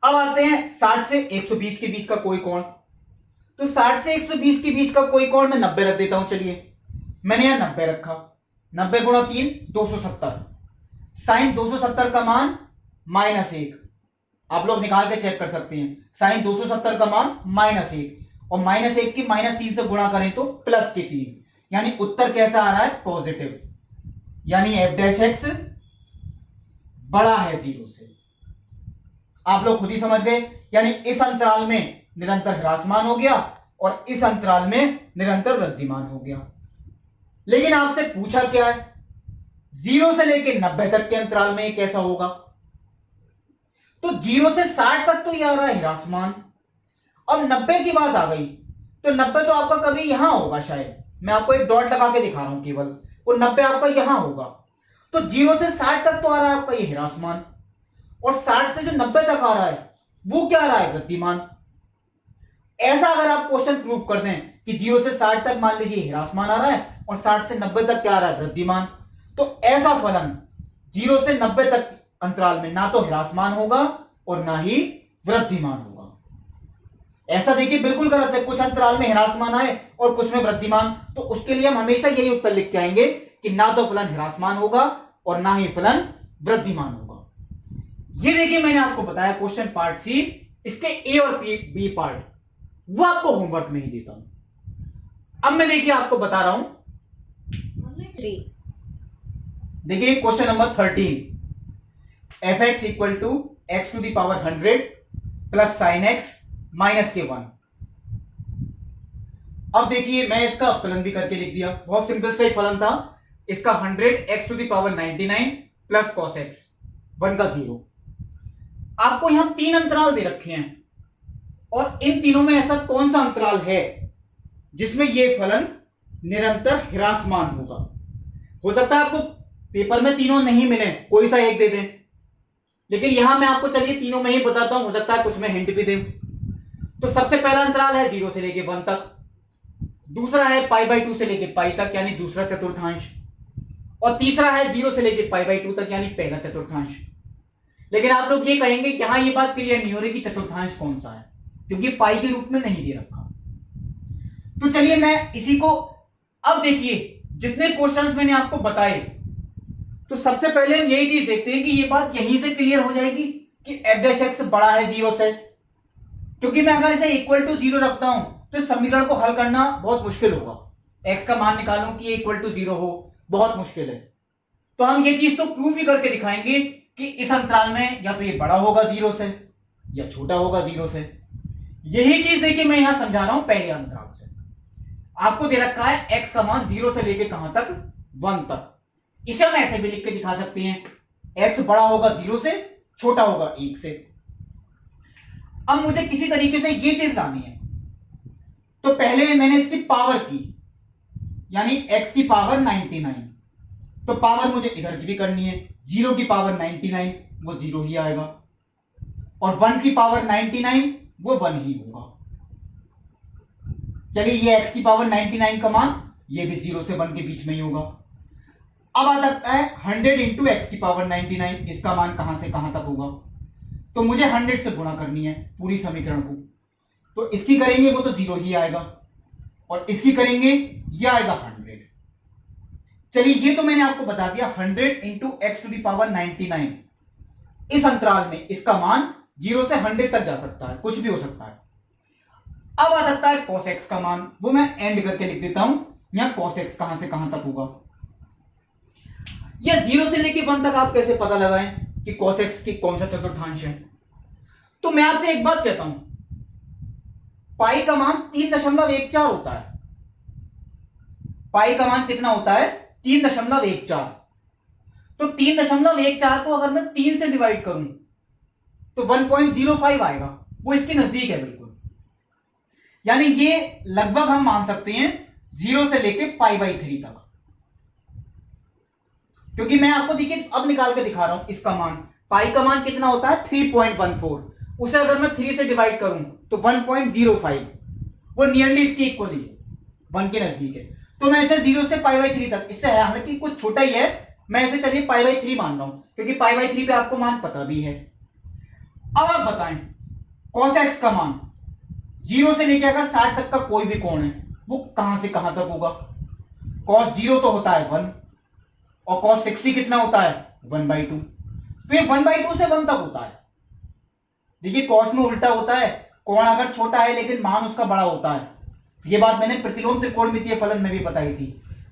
अब आते हैं 60 से 120 के बीच का कोई कोण, तो 60 से 120 के बीच का कोई कोण मैं 90 रख देता हूं। चलिए मैंने यहां 90 रखा, 90 गुणा 3 270, साइन 270 का मान -1, आप लोग निकाल के चेक कर सकते हैं, साइन 270 का मान -1, और -1 की -3 से गुणा करें तो प्लस के 3, यानी उत्तर कैसा आ रहा है, पॉजिटिव, यानी एफ डैश एक्स बड़ा है 0 से। आप लोग खुद ही समझ गए, यानी इस अंतराल में निरंतर ह्रासमान हो गया और इस अंतराल में निरंतर वृद्धिमान हो गया। लेकिन आपसे पूछा क्या है, 0 से लेकर 90 तक के अंतराल में ये कैसा होगा, तो 0 से 60 तक तो ये आ रहा है ह्रासमान। अब 90 की बात आ गई, तो 90 तो आपका कभी यहां होगा, शायद मैं आपको एक डॉट लगा के दिखा रहा हूं केवल, और 90 आपका यहां होगा, तो 0 से 60 तक तो आ रहा है आपका ये ह्रासमान, और 60 से जो 90 तक आ रहा है वो क्या आ रहा है, वृद्धिमान। ऐसा अगर आप क्वेश्चन प्रूव कर दें कि 0 से 60 तक मान लीजिए ह्रासमान आ रहा है और 60 से 90 तक क्या आ रहा है, वृद्धिमान, तो ऐसा फलन 0 से 90 तक अंतराल में ना तो ह्रासमान होगा और ना ही वृद्धिमान होगा। ऐसा देखिए बिल्कुल गलत है, कुछ अंतराल में ह्रासमान आए और कुछ में वृद्धिमान, तो उसके लिए हम हमेशा यही उत्तर लिख के आएंगे कि ना तो फलन ह्रासमान होगा और ना ही फलन वृद्धिमान होगा। ये देखिए मैंने आपको बताया क्वेश्चन पार्ट सी, इसके ए और बी पार्ट वो आपको होमवर्क में ही देता हूं। अब मैं देखिए आपको बता रहा हूं, देखिए question number 13, f x equal to x to the power 100 plus sine x minus के 1। अब देखिए मैं इसका फलन भी करके लिख दिया, बहुत सिंपल सा एक फलन था इसका, 100 x to the power 99 plus cos x 1 का 0। आपको यहां 3 अंतराल दे रखे हैं और इन तीनों में ऐसा कौन सा अंतराल है जिसमें ये फलन निरंतर ह्रासमान होगा। हो सकता है आपको पेपर में तीनों नहीं मिले, कोई सा एक दे दें, लेकिन यहां मैं आपको चलिए तीनों में ही बताता हूं, हो सकता है कुछ में हिंट भी दें। तो सबसे पहला अंतराल है 0 से लेके 1 तक, दूसरा है π/2 से लेके π तक यानी दूसरा चतुर्थांश, और तीसरा है 0 से लेके π/2 तक यानी पहला चतुर्थांश। लेकिन आप लोग ये कहेंगे यहां ये बात क्लियर नहीं हो रही कि चतुर्थांश कौन सा है, क्योंकि पाई के रूप में नहीं दे रखा। तो चलिए मैं इसी को, अब देखिए जितने क्वेश्चंस मैंने आपको बताए, तो सबसे पहले हम यही चीज देखते हैं कि ये बात यहीं से क्लियर हो जाएगी कि f' बड़ा है 0 से, क्योंकि मैं अगर इसे इक्वल टू 0 रखता हूं तो इस समीकरण को हल करना बहुत मुश्किल होगा। x का मान निकालूं कि इक्वल टू 0 हो, बहुत मुश्किल है। तो हम ये चीज तो प्रूव भी करके दिखाएंगे कि इस अंतराल में या तो ये बड़ा होगा 0 से या छोटा होगा 0 से। यही चीज देखिए मैं यहां समझा रहा हूं पहले अंतराल से। आपको दे रखा है x का मान 0 से लेके कहां तक, 1 तक। इसे हम ऐसे भी लिख के दिखा सकते हैं, x बड़ा होगा 0 से, छोटा होगा 1 से। अब मुझे किसी तरीके से ये चीज लानी है, तो पहले मैंने इसकी पावर की, यानी x की पावर 99, तो पावर मुझे इधर की भी करनी है। 0 की पावर 99 वो 0 ही आएगा, और 1 की पावर 99 वो 1 ही होगा। चलिए ये x की पावर 99 का मान ये भी 0 से 1 के बीच में ही होगा। अब आ जाता है 100 इंटू एक्स की पावर 99, इसका मान कहां से कहां तक होगा, तो मुझे 100 से गुणा करनी है पूरी समीकरण को। तो इसकी करेंगे वो तो 0 ही आएगा, और इसकी करेंगे ये आएगा 100। चलिए ये तो मैंने आपको बता दिया 100 into x to the power 99। इस अंतराल में इसका मान 0 से 100 तक जा सकता है, कुछ भी हो सकता है। अब आ सकता है cos x का मान, वो मैं एंड करके लिख देता हूं। यहां cos x कहां से कहां तक होगा, या 0 से लेके 1 तक आप कैसे पता लगाएं कि cos x की कौन सा चतुर्थांश है। तो मैं आपसे एक बात कहता हूं, पाई का मान 3.14 होता है। पाई का मान कितना होता है, 3.14। तो 3.14 को अगर मैं 3 से डिवाइड करूं तो 1.05 आएगा, वो इसके नजदीक है बिल्कुल। यानी ये लगभग हम मान सकते हैं 0 से लेके π/3 तक, क्योंकि मैं आपको देखिए अब निकाल के दिखा रहा हूं इसका मान। पाई का मान कितना होता है 3.14, उसे अगर मैं 3 से डिवाइड करूं तो 1.05, वो नियरली इसके इक्वल ही है, 1 के नजदीक है। तो मैं इसे 0 से π/3 तक, इससे हालांकि कुछ छोटा ही है, मैं इसे चलिए π/3 मान रहा हूं, क्योंकि π/3 पे आपको मान पता भी है। अब आप बताएं cos x का मान 0 से लेकर अगर 60 तक का कोई भी कोण है वो कहां से कहां तक होगा। cos 0 तो होता है 1, और cos 60 कितना होता है 1/2, तो ये 1/2 से 1 तक होता है। देखिए cos में उल्टा होता है, कोण अगर छोटा है लेकिन मान उसका बड़ा होता है। ये बात मैंने प्रतिलोम त्रिकोणमितीय फलन में भी बताई थी।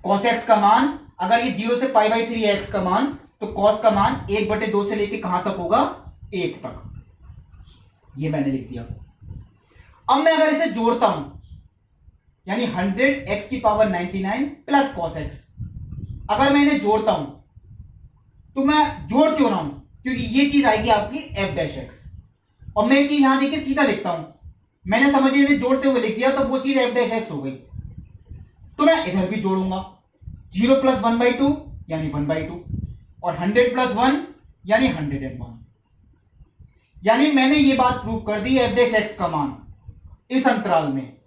cos x का मान अगर ये 0 से π/3 है x का मान, तो cos का मान 1/2 से लेके कहां तक होगा, 1 तक। ये मैंने लिख दिया। अब मैं अगर इसे जोड़ता हूं, यानी 100 x की पावर 99 प्लस cos x, अगर मैं इन्हें जोड़ता हूं तो मैं जोड़ क्यों रहा हूं, क्योंकि ये चीज आएगी आपकी f'(x), और मैं ये चीज यहां देखिए सीधा लिखता हूं, मैंने समझिए इन्हें जोड़ते हुए लिख दिया तो वो चीज f'(x) हो गई। तो मैं इधर भी जोड़ूंगा, 0 + 1/2 यानी 1/2, और 100 + 1 यानी 101। यानी मैंने ये बात प्रूव कर दी f'(x) का मान इस अंतराल में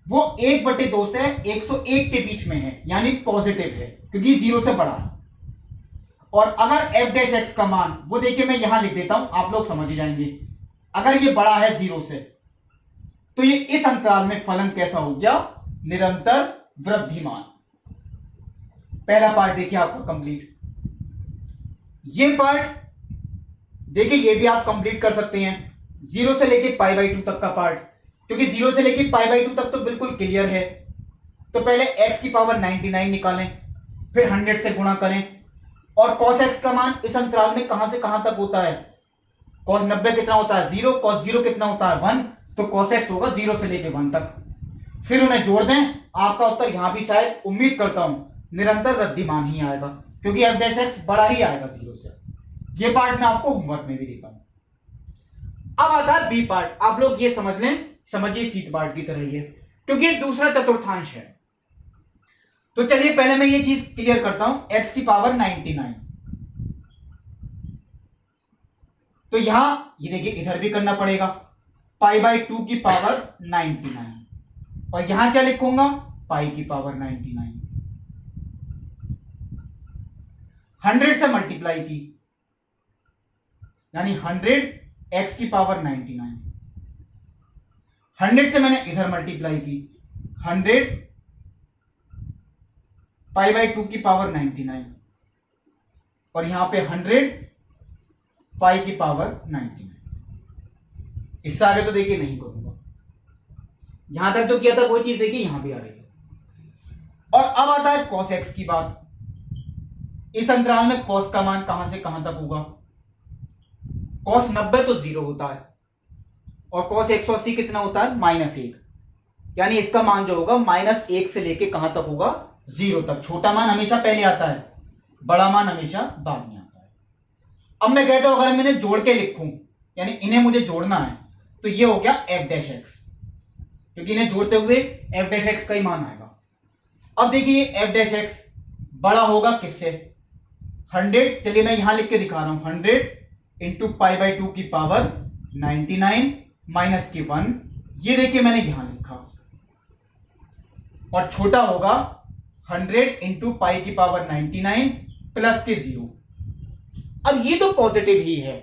वो 1/2 से 101 के बीच में है, यानी पॉजिटिव है, क्योंकि 0 से बड़ा है। और अगर f'(x) का मान वो देखिए मैं यहां लिख देता हूं, आप लोग समझ ही जाएंगे। अगर ये बड़ा है 0 से, तो ये इस अंतराल में फलन कैसा हो गया, निरंतर वृद्धिमान। पहला पार्ट देखिए आपका कंप्लीट। ये पार्ट देखिए ये भी आप कंप्लीट कर सकते हैं, 0 से लेके π/2 तक का पार्ट, क्योंकि 0 से लेके π/2 तक तो बिल्कुल क्लियर है। तो पहले x की पावर 99 निकालें, फिर 100 से गुणा करें, और cos x का मान इस अंतराल में कहां से कहां तक होता है। cos 90 कितना होता है 0, cos 0 कितना होता है 1, तो cos x होगा 0 से लेके 1 तक। फिर उन्हें जोड़ दें, आपका उत्तर यहां भी शायद उम्मीद करता हूं निरंतर वृद्धिमान ही आएगा, क्योंकि f'(x) बड़ा ही आएगा 0 से। ये पार्ट मैं आपको होमवर्क में भी देता हूं। अब आता है बी पार्ट, आप लोग ये समझ लें, समझिए सीट पार्ट की तरह ही है। क्योंकि ये दूसरा चतुर्थांश है। तो चलिए पहले मैं ये चीज क्लियर करता हूं, x की पावर 99। तो यहां ये देखिए इधर भी करना पड़ेगा, π/2 की पावर 99, और यहां क्या लिखूंगा, पाई की पावर 99। 100 से मल्टीप्लाई की, यानी 100 x की पावर 99। 100 से मैंने इधर मल्टीप्लाई की, 100 π/2 की पावर 99, और यहां पे 100 पाई की पावर 99। इससे आगे तो देखिए नहीं करूंगा, यहां तक जो किया था वो चीज देखिए यहां भी आ रही है। और अब आता है cos x की बात। इस अंतराल में cos का मान कहां से कहां तक होगा, cos 90 तो 0 होता है, और cos 180 कितना होता है, -1, यानी इसका मान जो होगा -1 से लेके कहां तक होगा, 0 तक। छोटा मान हमेशा पहले आता है, बड़ा मान हमेशा बाद में आता है। अब मैं कहता हूं अगर मैंने जोड़ के लिखूं, यानी इन्हें मुझे जोड़ना है, तो ये हो गया f', क्योंकि इन्हें जोड़ते हुए f' का ही मान आएगा। अब देखिए f' बड़ा होगा किससे, 100। चलिए मैं यहां लिख के दिखा रहा हूं, 100 इंटू π/2 की पावर 99 माइनस की 1, ये देखिए मैंने यहां लिखा। और छोटा होगा 100 इंटू पाई की पावर 99 प्लस के 0। अब ये तो पॉजिटिव ही है,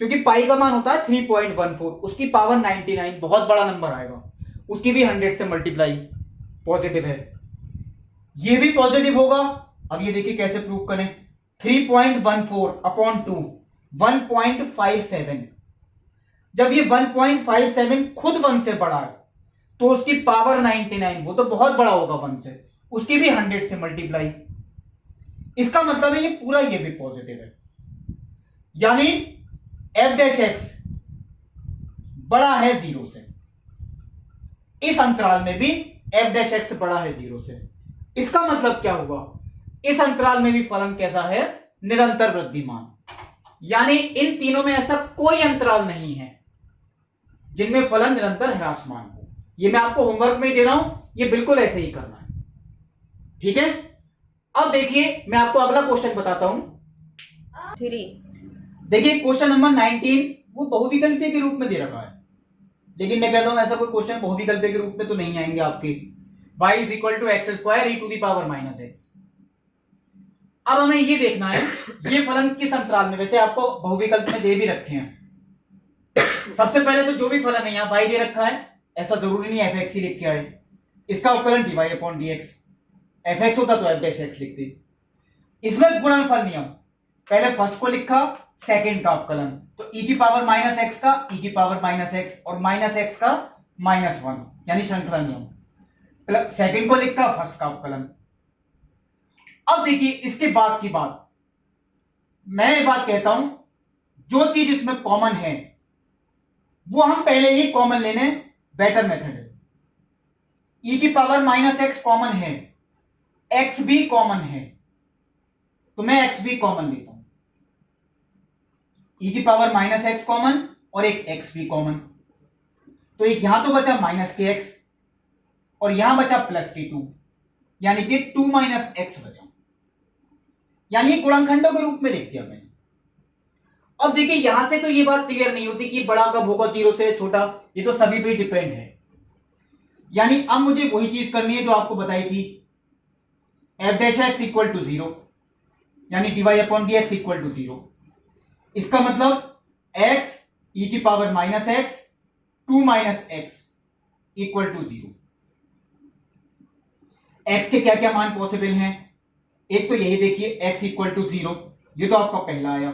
क्योंकि पाई का मान होता है 3.14, उसकी पावर 99 बहुत बड़ा नंबर आएगा, उसकी भी 100 से मल्टीप्लाई, पॉजिटिव है। ये भी पॉजिटिव होगा। अब ये देखिए कैसे प्रूव करें, 3.14 अपॉन 2, 1.57। जब ये 1.57 खुद 1 से बड़ा है, तो उसकी पावर 99 वो तो बहुत बड़ा होगा 1 से, उसकी भी 100 से मल्टीप्लाई। इसका मतलब है ये पूरा ये भी पॉजिटिव है, यानी f' बड़ा है 0 से। इस अंतराल में भी f' बड़ा है 0 से। इसका मतलब क्या हुआ, इस अंतराल में भी फलन कैसा है, निरंतर वृद्धिमान। यानी इन तीनों में ऐसा कोई अंतराल नहीं है जिनमें फलन निरंतर ह्रासमान हो। ये मैं आपको होमवर्क में दे रहा हूं, ये बिल्कुल ऐसे ही करना है, ठीक है। अब देखिए मैं आपको अगला क्वेश्चन बताता हूं। देखिए क्वेश्चन नंबर 19 वो बहुविकल्पीय के रूप में दे रखा है, लेकिन मैं कहता हूं ऐसा कोई क्वेश्चन बहुविकल्पीय के रूप में तो नहीं आएंगे आपके। y = x² e⁻⁻x। अब हमें ये देखना है ये फलन किस अंतराल में, वैसे आपको बहुविकल्प में दे भी रखे हैं। सबसे पहले तो जो भी फलन है, यहां y दे रखा है, ऐसा जरूरी नहीं f(x) ही लिख के आए, इसका उपकरण dy/dx, f(x) होता तो f'(x) लिखते। इसमें गुणनफल नियम, पहले फर्स्ट को लिखा, सेकंड का अवकलन, तो e⁻⁻x का e⁻⁻x और -x का -1, यानी श्रृंखला नियम। सेकंड को लिखा, फर्स्ट का अवकलन। अब देखिए इसके बाद की बात, मैं एक बात कहता हूं, जो चीज इसमें कॉमन है वो हम पहले ही कॉमन लेने, बेटर मेथड है। e⁻⁻x कॉमन है, x भी कॉमन है, तो मैं x भी कॉमन लेता हूं। e⁻⁻x कॉमन और एक x भी कॉमन, तो एक यहां तो बचा -kx और यहां बचा +k2, यानी कि 2 - x बचा, यानी गुणनखंडों के रूप में लिख दिया मैंने। अब देखिए यहां से तो ये बात क्लियर नहीं होती कि बड़ा कब होगा 0 से, छोटा, ये तो सभी पे डिपेंड है। यानी अब मुझे वही चीज करनी है जो आपको बताई थी, f'(x) = 0, यानी dy/dx = 0। इसका मतलब x e⁻⁻x 2 - x = 0। x के क्या क्या मान पॉसिबल हैं, एक तो यही देखिए x = 0, ये तो आपका पहला आया।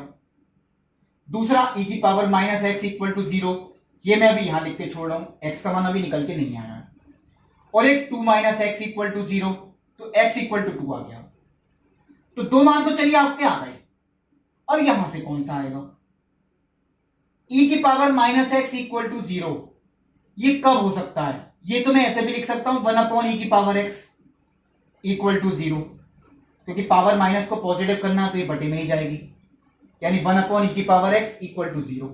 दूसरा e⁻⁻x = 0, ये मैं अभी यहां लिख के छोड़ रहा हूं, x का मान अभी निकल के नहीं आया है। और एक 2 - x = 0, तो x = 2 आ गया। तो दो मान तो चलिए आपके आ गए। अब यहां से कौन सा आएगा, e⁻⁻x = 0, ये कब हो सकता है, ये तो मैं ऐसे भी लिख सकता हूं 1/e⁻x = 0, क्योंकि पावर माइनस को पॉजिटिव करना है तो ये बटे में ही जाएगी, यानी 1/e⁻x = 0।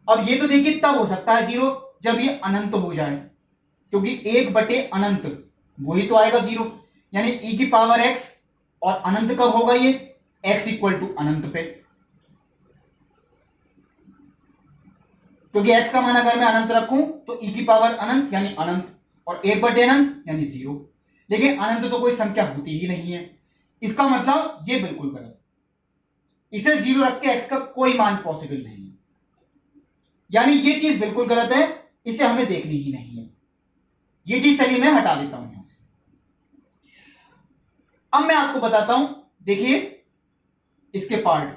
अब ये तो देखिए तब हो सकता है 0 जब ये अनंत हो जाए, क्योंकि 1/अनंत वही तो आएगा 0, यानी e की पावर x, और अनंत कब होगा ये, x इक्वल टू अनंत पे, क्योंकि x का मान अगर मैं अनंत रखूं तो e की पावर अनंत यानी अनंत, और 1/अनंत यानी 0। लेकिन अनंत तो कोई संख्या होती ही नहीं है, इसका मतलब ये बिल्कुल गलत, इसे 0 रख के x का कोई मान पॉसिबल नहीं है, यानी ये चीज बिल्कुल गलत है, इसे हमें देखनी ही नहीं है। ये चीज चलिए मैं हटा देता हूं यहां से। अब मैं आपको बताता हूं, देखिए इसके पार्ट,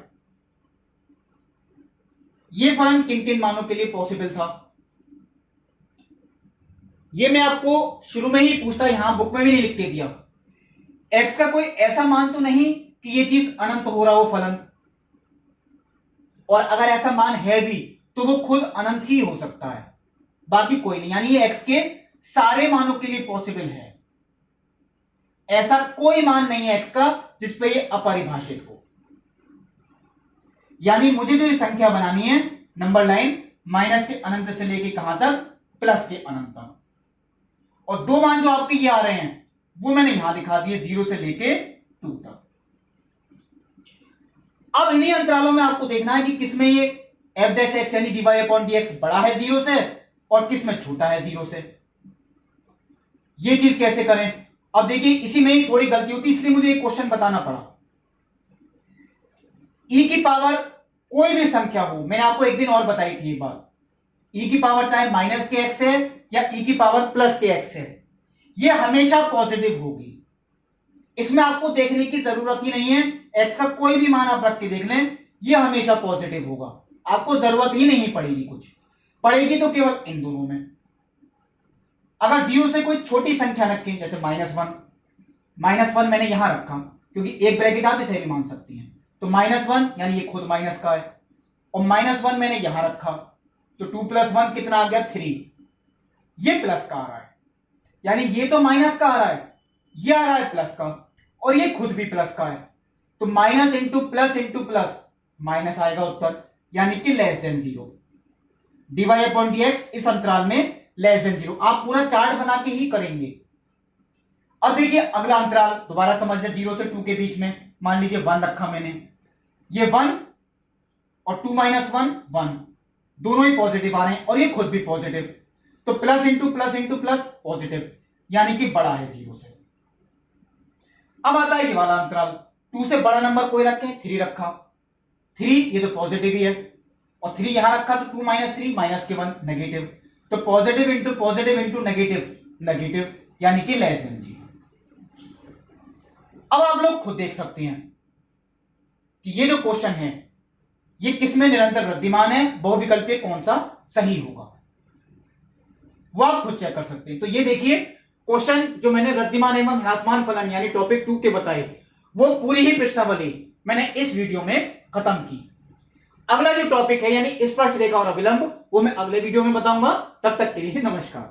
ये फलन किन किन मानों के लिए पॉसिबल था, ये मैं आपको शुरू में ही पूछता, यहां बुक में भी नहीं लिख के दिया। x का कोई ऐसा मान तो नहीं कि ये चीज अनंत हो रहा हो फलन, और अगर ऐसा मान है भी तो वो खुद अनंत ही हो सकता है, बाकी कोई नहीं, यानी ये x के सारे मानों के लिए पॉसिबल है। ऐसा कोई मान नहीं है x का जिसपे ये अपरिभाषित हो, यानी मुझे जो ये संख्या बनानी है नंबर लाइन माइनस के अनंत से लेके कहां तक, प्लस के अनंत तक, और दो मान जो आपके ये आ रहे हैं वो मैंने यहां दिखा दिए 0 से लेके 2 तक। अब इन्हीं अंतरालों में आपको देखना है कि किसमें ये f' यानी dy/dx बड़ा है 0 से और किसमें छोटा है 0 से। ये चीज कैसे करें, अब देखिए इसी में ही थोड़ी गलती होती है, इसलिए मुझे एक क्वेश्चन बताना पड़ा। e की पावर कोई भी संख्या हो, मैंने आपको एक दिन और बताई थी ये बात, e की पावर चाहे माइनस के x है या e की पावर प्लस के x है, ये हमेशा पॉजिटिव होगी। इसमें आपको देखने की जरूरत ही नहीं है, x का कोई भी मान आप रख के देख लें, ये हमेशा पॉजिटिव होगा, आपको जरूरत ही नहीं पड़ेगी, कुछ पड़ेगी तो केवल इन दोनों में। अगर 0 से कोई छोटी संख्या रखें, जैसे -1 मैंने यहां रखा क्योंकि एक ब्रैकेट आप इसे भी मान सकती हैं, तो -1 यानी ये खुद माइनस का है, और -1 मैंने यहां रखा तो 2 + 1 कितना आ गया 3, ये प्लस का आ रहा है, यानी ये तो माइनस का आ रहा है, ये आ रहा है प्लस का, और ये खुद भी प्लस का है, तो माइनस इंटू प्लस माइनस आएगा उत्तर, यानी कि <0। dy/dx इस अंतराल में <0। आप पूरा चार्ट बना के ही करेंगे। अब देखिए अगला अंतराल दोबारा समझ लें, 0 से 2 के बीच में मान लीजिए 1 रखा मैंने, ये 1 और 2 - 1 1, दोनों ही पॉजिटिव आ रहे हैं और ये खुद भी पॉजिटिव, तो प्लस इंटू प्लस पॉजिटिव, यानी कि बड़ा है 0 से। अब आता है ये वाला अंतराल, 2 से बड़ा नंबर कोई रखें, 3 रखा, 3 ये तो पॉजिटिव ही है, और 3 यहां रखा तो 2 - 3 -1 नेगेटिव, तो पॉजिटिव इंटू नेगेटिव, यानी कि <0। अब आप लोग खुद देख सकते हैं कि ये जो क्वेश्चन है ये किसमें निरंतर वृद्धिमान है, बहुविकल्पीय कौन सा सही होगा, वो आप खुद चेक कर सकते हैं। तो ये देखिए क्वेश्चन जो मैंने वृद्धिमान एवं ह्रासमान फलन यानी टॉपिक 2 के बताए, वो पूरी ही प्रश्नावली मैंने इस वीडियो में खत्म की। अगला जो टॉपिक है यानी स्पर्श रेखा और अभिलंब, वो मैं अगले वीडियो में बताऊंगा। तब तक के लिए नमस्कार।